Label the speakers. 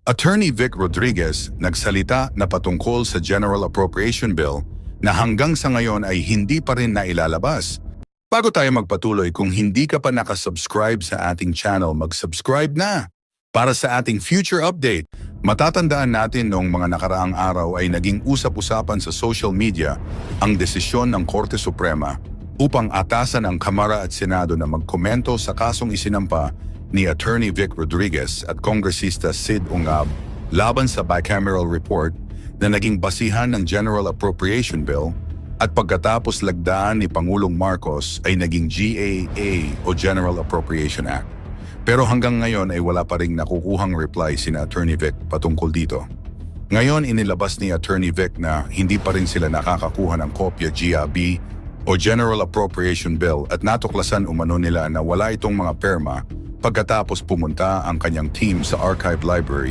Speaker 1: Attorney Vic Rodriguez nagsalita na patungkol sa General Appropriation Bill na hanggang sa ngayon ay hindi pa rin nailalabas. Bago tayo magpatuloy, kung hindi ka pa nakasubscribe sa ating channel, mag-subscribe na. Para sa ating future update, matatandaan natin noong mga nakaraang araw ay naging usap-usapan sa social media ang desisyon ng Korte Suprema upang atasan ang Kamara at Senado na magkomento sa kasong isinampa ni Attorney Vic Rodriguez at Kongresista Sid Ungab laban sa bicameral report na naging basihan ng General Appropriation Bill at pagkatapos lagdaan ni Pangulong Marcos ay naging GAA o General Appropriation Act. Pero hanggang ngayon ay wala pa ring nakukuhang reply sina Attorney Vic patungkol dito. Ngayon inilabas ni Attorney Vic na hindi pa rin sila nakakakuha ng kopya GAB o General Appropriation Bill at natuklasan umano nila na wala itong mga perma pagkatapos pumunta ang kanyang team sa Archive Library